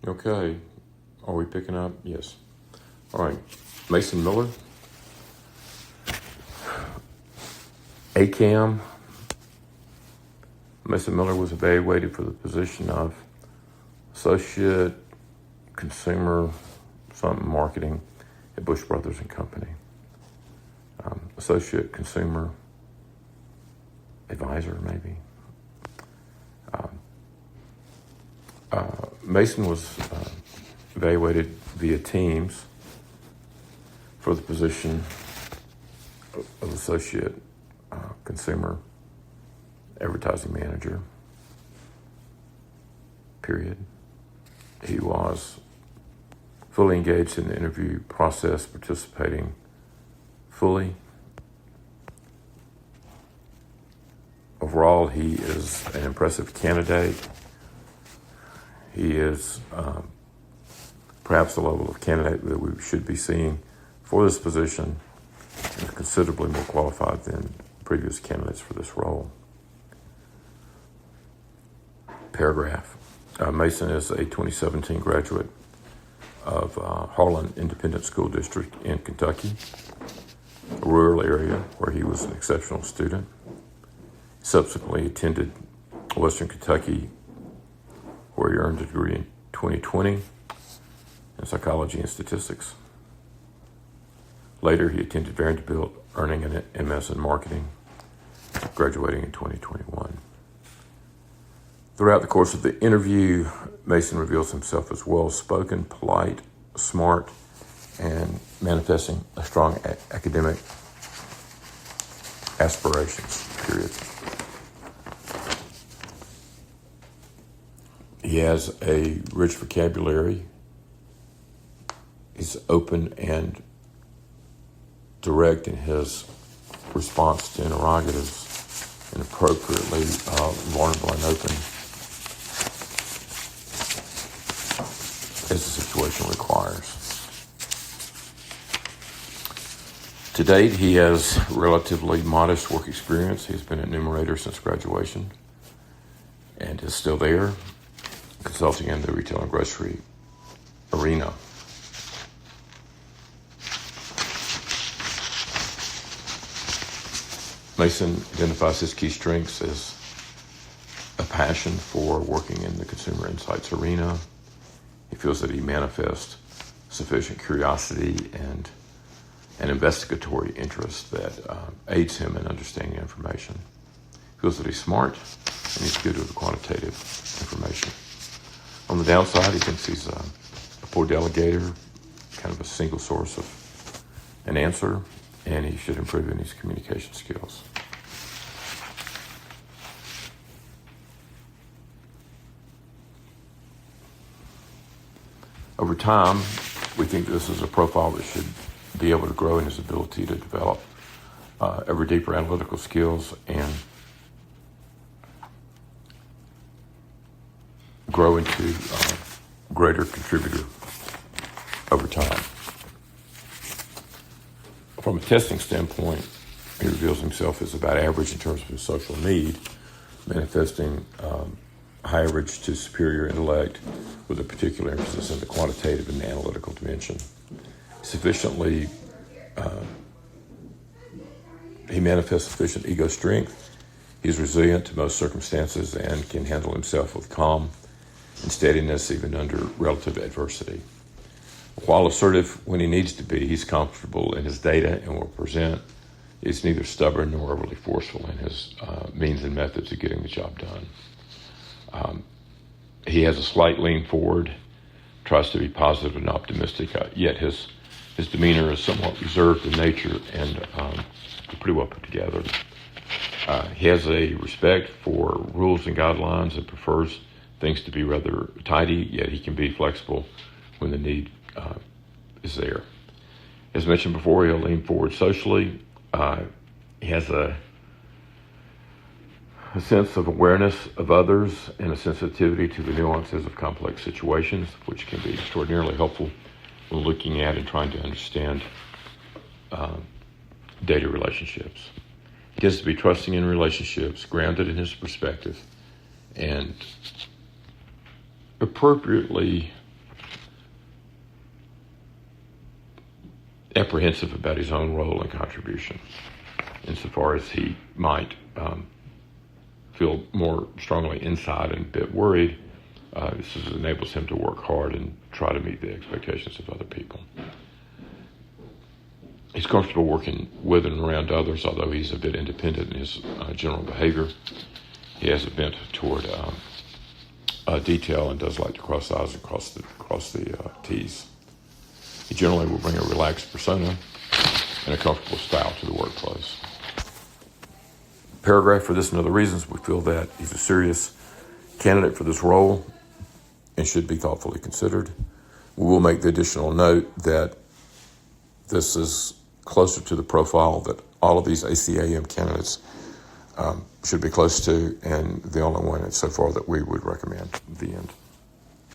Okay, are we picking up? Yes. All right, Mason Miller, ACAM. Mason Miller was evaluated for the position of Associate Consumer something Marketing at Bush Brothers and Company. Associate Consumer Advisor, maybe. Mason was evaluated via Teams for the position of Associate Consumer Advertising Manager, period. He was fully engaged in the interview process, participating fully. Overall, he is an impressive candidate. He is perhaps the level of candidate that we should be seeing for this position, and considerably more qualified than previous candidates for this role. Paragraph. Mason is a 2017 graduate of Harlan Independent School District in Kentucky, a rural area where he was an exceptional student. Subsequently attended Western Kentucky, where he earned a degree in 2020 in psychology and statistics. Later, he attended Vanderbilt, earning an MS in marketing, graduating in 2021. Throughout the course of the interview, Mason reveals himself as well-spoken, polite, smart, and manifesting a strong academic aspirations, period. He has a rich vocabulary. He's open and direct in his response to interrogatives, and appropriately vulnerable and open as the situation requires. To date, he has relatively modest work experience. He's been a numerator since graduation and is still there, consulting in the retail and grocery arena. Mason identifies his key strengths as a passion for working in the consumer insights arena. He feels that he manifests sufficient curiosity and an investigatory interest that aids him in understanding information. He feels that he's smart and he's good with quantitative information. On the downside, he thinks he's a poor delegator, kind of a single source of an answer, and he should improve in his communication skills. Over time, we think this is a profile that should be able to grow in his ability to develop ever deeper analytical skills and grow into a greater contributor over time. From a testing standpoint, he reveals himself as about average in terms of his social need, manifesting high average to superior intellect with a particular emphasis in the quantitative and analytical dimension. Sufficiently, he manifests sufficient ego strength. He's resilient to most circumstances and can handle himself with calm and steadiness even under relative adversity. While assertive when he needs to be, he's comfortable in his data and will present. He's neither stubborn nor overly forceful in his means and methods of getting the job done. He has a slight lean forward, tries to be positive and optimistic, yet his demeanor is somewhat reserved in nature and pretty well put together. He has a respect for rules and guidelines and prefers things to be rather tidy, yet he can be flexible when the need is there. As mentioned before, he'll lean forward socially. He has a sense of awareness of others and a sensitivity to the nuances of complex situations, which can be extraordinarily helpful when looking at and trying to understand data relationships. He tends to be trusting in relationships, grounded in his perspective, and appropriately apprehensive about his own role and contribution, insofar as he might feel more strongly inside and a bit worried. This enables him to work hard and try to meet the expectations of other people. He's comfortable working with and around others, although he's a bit independent in his general behavior. He has a bent toward detail and does like to cross the I's and cross the T's. He generally will bring a relaxed persona and a comfortable style to the workplace. Paragraph: for this and other reasons, we feel that he's a serious candidate for this role and should be thoughtfully considered. We will make the additional note that this is closer to the profile that all of these ACAM candidates should be close to, and the only one so far that we would recommend. The end.